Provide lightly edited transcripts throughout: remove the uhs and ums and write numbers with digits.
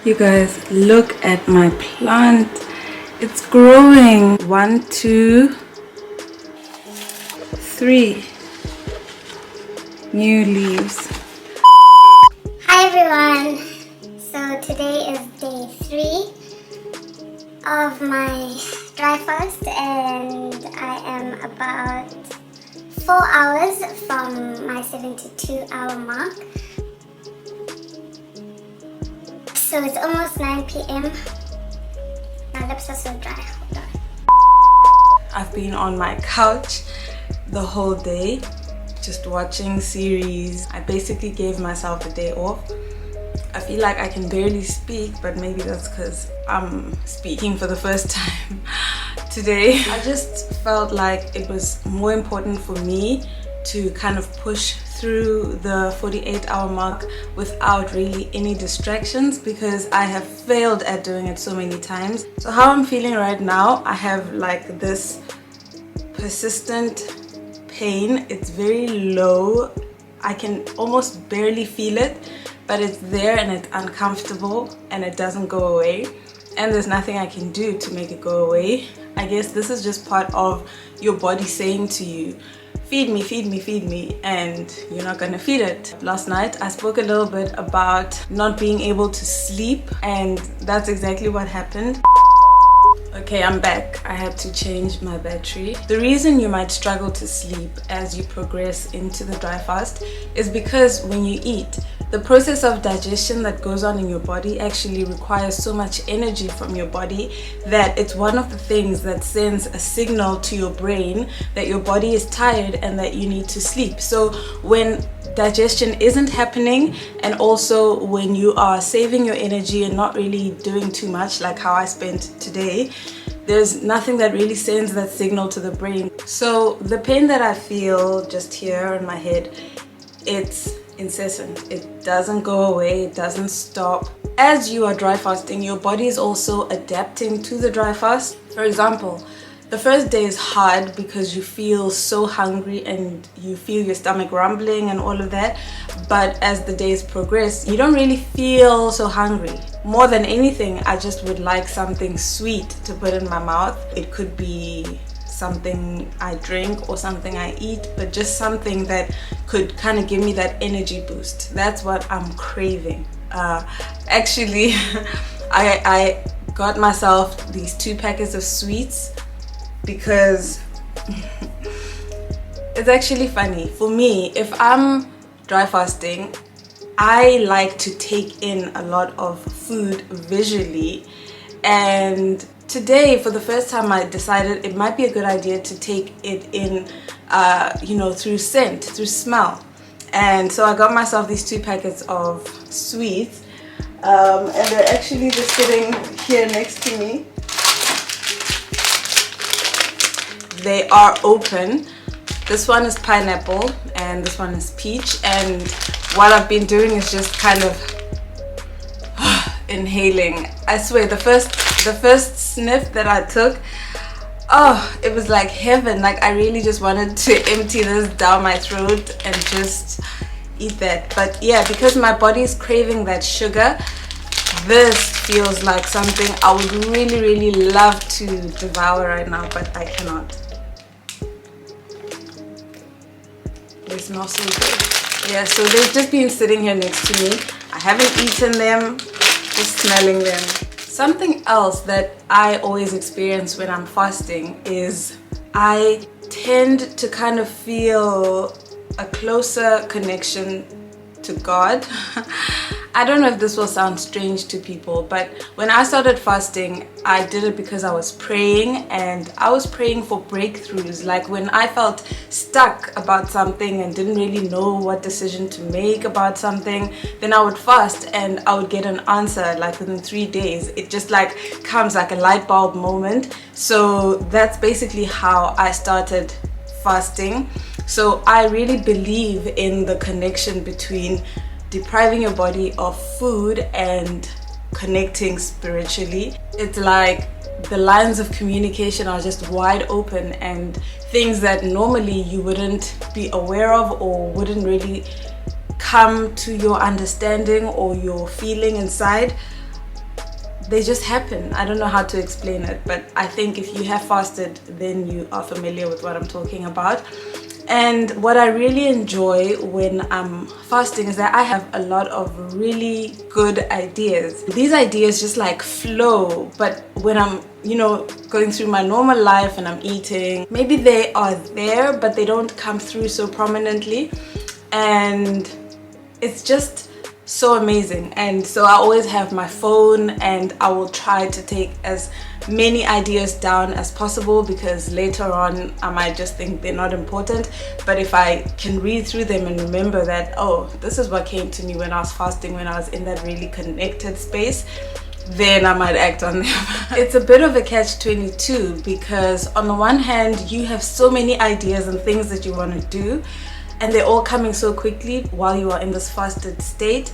You guys, look at my plant. It's growing. 1, 2, 3 new leaves. Hi everyone. So today is day 3 of my dry fast and I am about 4 hours from my 72-hour mark. So it's almost 9 p.m. My lips are so dry. Hold on. I've been on my couch the whole day just watching series. I basically gave myself a day off. I feel like I can barely speak, but maybe that's because I'm speaking for the first time today. I just felt like it was more important for me to kind of push through the 48-hour mark without really any distractions, because I have failed at doing it so many times. So how I'm feeling right now, I have like this persistent pain. It's very low. I can almost barely feel it, but it's there and it's uncomfortable and it doesn't go away. And there's nothing I can do to make it go away. I guess this is just part of your body saying to you, feed me, feed me, feed me, and you're not gonna feed it. Last night I spoke a little bit about not being able to sleep, and that's exactly what happened. Okay, I'm back. I had to change my battery. The reason you might struggle to sleep as you progress into the dry fast is because when you eat, the process of digestion that goes on in your body actually requires so much energy from your body that it's one of the things that sends a signal to your brain that your body is tired and that you need to sleep. So when digestion isn't happening, and also when you are saving your energy and not really doing too much, like how I spent today, there's nothing that really sends that signal to the brain. So the pain that I feel just here in my head, it's incessant. It doesn't go away, it doesn't stop. As you are dry fasting, your body is also adapting to the dry fast. For example, the first day is hard because you feel so hungry and you feel your stomach rumbling and all of that. But as the days progress, you don't really feel so hungry. More than anything, I just would like something sweet to put in my mouth. It could be something I drink or something I eat, but just something that could kind of give me that energy boost. That's what I'm craving. Actually, I got myself these 2 packets of sweets because it's actually funny. For me, if I'm dry fasting, I like to take in a lot of food visually, and today for the first time I decided it might be a good idea to take it in through scent, through smell. And so I got myself these 2 packets of sweets, and they're actually just sitting here next to me. They are open. This one is pineapple and this one is peach, and what I've been doing is just kind of inhaling. I swear the first sniff that I took, it was like heaven. Like I really just wanted to empty this down my throat and just eat that. But yeah, because my body is craving that sugar, this feels like something I would really love to devour right now, but I cannot. They smell so good. Yeah, so they've just been sitting here next to me. I haven't eaten them, just smelling them. Something else that I always experience when I'm fasting is I tend to kind of feel a closer connection to God. I don't know if this will sound strange to people, but when I started fasting, I did it because I was praying, and I was praying for breakthroughs. Like when I felt stuck about something and didn't really know what decision to make about something, then I would fast and I would get an answer like within 3 days. It just like comes like a light bulb moment. So that's basically how I started fasting. So I really believe in the connection between depriving your body of food and connecting spiritually. It's like the lines of communication are just wide open, and things that normally you wouldn't be aware of or wouldn't really come to your understanding or your feeling inside they just happen. I don't know how to explain it, but I think if you have fasted, then you are familiar with what I'm talking about. And what I really enjoy when I'm fasting is that I have a lot of really good ideas. These ideas just like flow, but when I'm, going through my normal life and I'm eating, maybe they are there, but they don't come through so prominently. And it's just so amazing. And so I always have my phone and I will try to take as many ideas down as possible, because later on I might just think they're not important. But if I can read through them and remember that, oh, this is what came to me when I was fasting, when I was in that really connected space, then I might act on them. It's a bit of a catch-22, because on the one hand you have so many ideas and things that you want to do, and they're all coming so quickly while you are in this fasted state.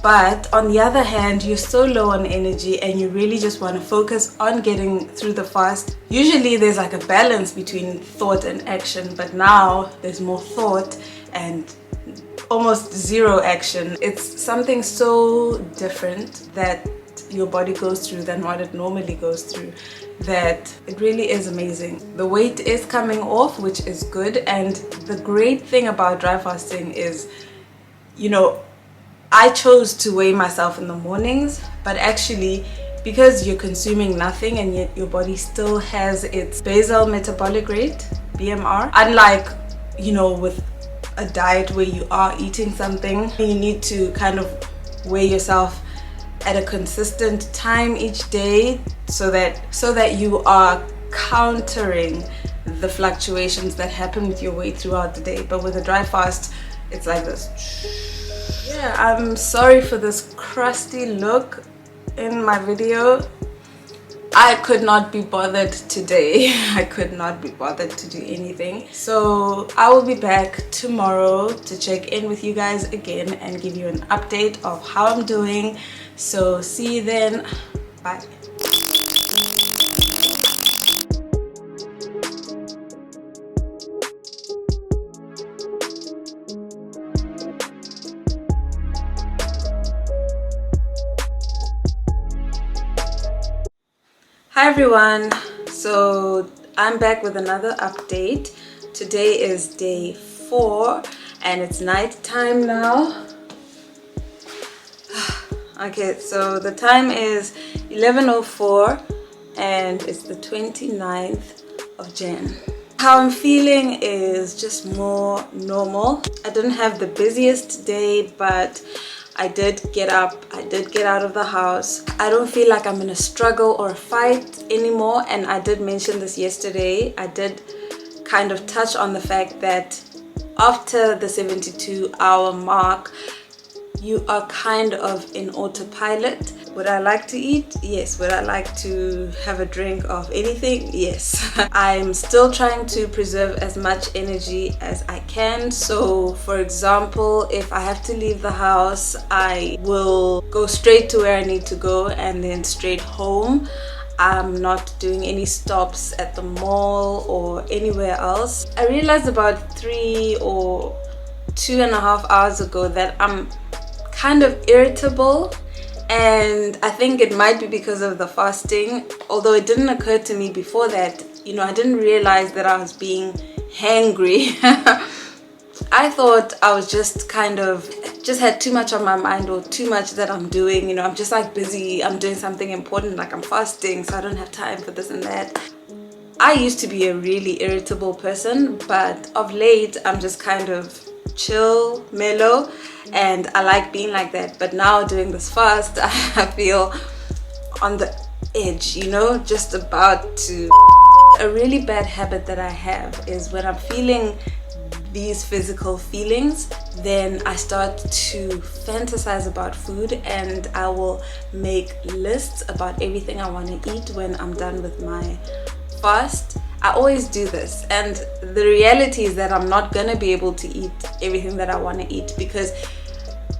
But on the other hand, you're so low on energy and you really just want to focus on getting through the fast. Usually there's like a balance between thought and action, but now there's more thought and almost zero action. It's something so different that your body goes through than what it normally goes through, that it really is amazing. The weight is coming off, which is good. And the great thing about dry fasting is, I chose to weigh myself in the mornings, but actually because you're consuming nothing and yet your body still has its basal metabolic rate, BMR, unlike with a diet where you are eating something, you need to kind of weigh yourself at a consistent time each day, so that you are countering the fluctuations that happen with your weight throughout the day. But with a dry fast, it's like this. Yeah, I'm sorry for this crusty look in my video. I could not be bothered today. I could not be bothered to do anything. So I will be back tomorrow to check in with you guys again and give you an update of how I'm doing. So see you then. Bye. Hi everyone, so I'm back with another update. Today is day 4 and it's night time now. Okay, so the time is 11:04 and it's the 29th of Jan. How I'm feeling is just more normal. I didn't have the busiest day, but I did get up, I did get out of the house. I don't feel like I'm in a struggle or a fight anymore, and I did mention this yesterday. I did kind of touch on the fact that after the 72-hour mark, you are kind of in autopilot. Would I like to eat? Yes. Would I like to have a drink of anything? Yes. I'm still trying to preserve as much energy as I can. So for example, if I have to leave the house, I will go straight to where I need to go and then straight home. I'm not doing any stops at the mall or anywhere else. I realized about 3 or 2.5 hours ago that I'm kind of irritable, and I think it might be because of the fasting, although it didn't occur to me before that. I didn't realize that I was being hangry. I thought I was just had too much on my mind, or too much that I'm doing. I'm just like busy, I'm doing something important, like I'm fasting, so I don't have time for this and that. I used to be a really irritable person, but of late I'm just kind of chill, mellow, and I like being like that. But now doing this fast, I feel on the edge, just about to. A really bad habit that I have is when I'm feeling these physical feelings, then I start to fantasize about food, and I will make lists about everything I want to eat when I'm done with my fast. I always do this, and the reality is that I'm not gonna be able to eat everything that I want to eat, because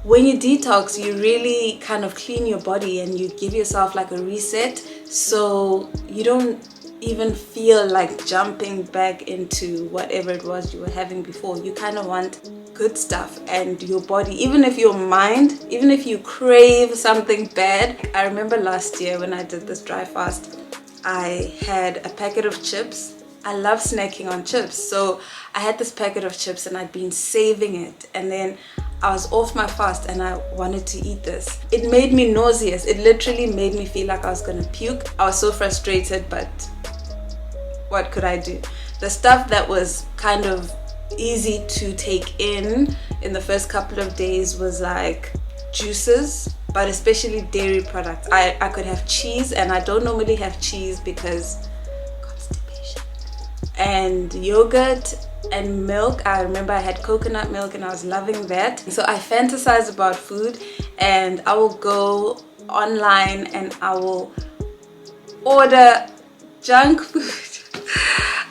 when you detox, you really kind of clean your body and you give yourself like a reset, so you don't even feel like jumping back into whatever it was you were having before. You kind of want good stuff, and your body, even if your mind, even if you crave something bad. I remember last year when I did this dry fast, I had a packet of chips. I love snacking on chips, so I had this packet of chips and I'd been saving it, and then I was off my fast and I wanted to eat this. It made me nauseous. It literally made me feel like I was gonna puke. I was so frustrated, but what could I do? The stuff that was kind of easy to take in the first couple of days was like juices, but especially dairy products. I could have cheese, and I don't normally have cheese because constipation. And yogurt and milk. I remember I had coconut milk and I was loving that. So I fantasize about food, and I will go online and I will order junk food.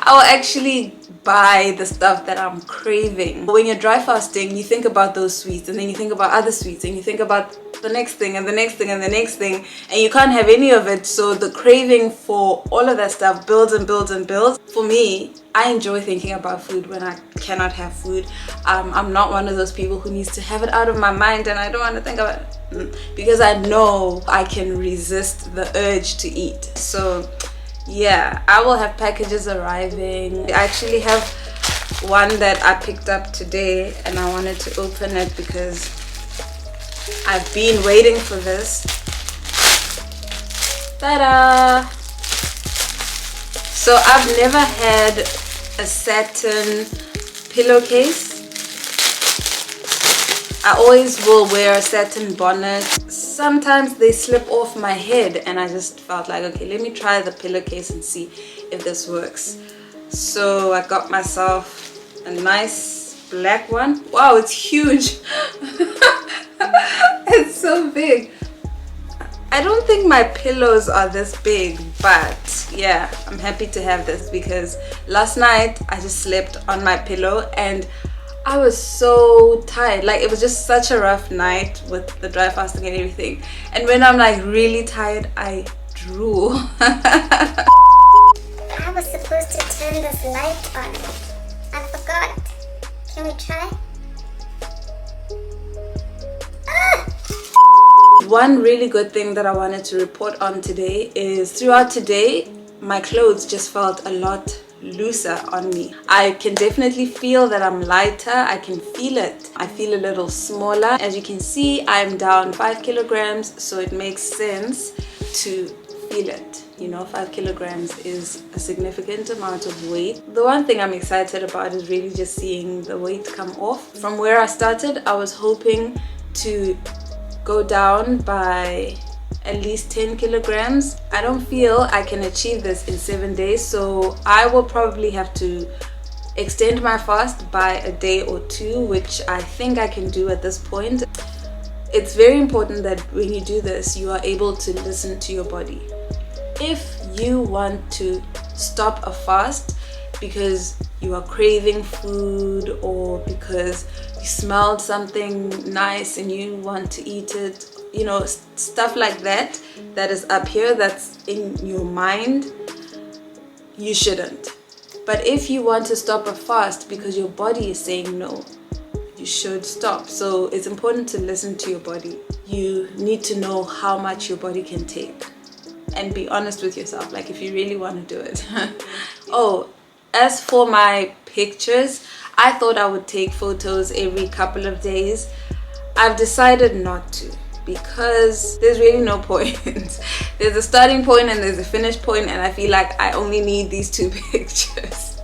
I will actually buy the stuff that I'm craving. When you're dry fasting, you think about those sweets, and then you think about other sweets, and you think about the next thing and the next thing and the next thing, and you can't have any of it. So the craving for all of that stuff builds and builds and builds. For me, I enjoy thinking about food when I cannot have food. I'm not one of those people who needs to have it out of my mind and I don't want to think about it, because I know I can resist the urge to eat. So yeah, I will have packages arriving. I actually have one that I picked up today and I wanted to open it because I've been waiting for this. Ta-da! So I've never had a satin pillowcase. I always will wear a satin bonnet. Sometimes they slip off my head and I just felt like, okay, let me try the pillowcase and see if this works. So I got myself a nice black one. Wow, it's huge. It's so big. I don't think my pillows are this big, but yeah, I'm happy to have this because last night I just slept on my pillow and I was so tired. Like, it was just such a rough night with the dry fasting and everything. And when I'm like really tired, I drool. I was supposed to turn this light on. I forgot. Can we try? One really good thing that I wanted to report on today is throughout today, my clothes just felt a lot looser on me. I can definitely feel that I'm lighter. I can feel it. I feel a little smaller. As you can see, I'm down 5 kilograms, so it makes sense to feel it. You know, 5 kilograms is a significant amount of weight. The one thing I'm excited about is really just seeing the weight come off. From where I started, I was hoping to go down by at least 10 kilograms. I don't feel I can achieve this in 7 days, so I will probably have to extend my fast by a day or two, which I think I can do at this point. It's very important that when you do this, you are able to listen to your body. If you want to stop a fast because you are craving food or because you smelled something nice and you want to eat it, you know, stuff like that, that is up here, that's in your mind, you shouldn't. But if you want to stop a fast because your body is saying no, you should stop. So it's important to listen to your body. You need to know how much your body can take and be honest with yourself, like if you really want to do it. Oh, as for my pictures, I thought I would take photos every couple of days. I've decided not to because there's really no point. There's a starting point and there's a finish point, and I feel like I only need these 2 pictures.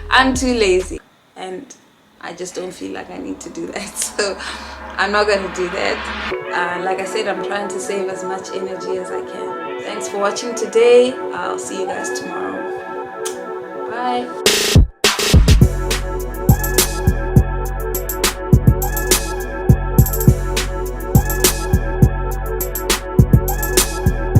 I'm too lazy and I just don't feel like I need to do that, so I'm not going to do that. Like I said, I'm trying to save as much energy as I can. Thanks for watching today. I'll see you guys tomorrow. Bye.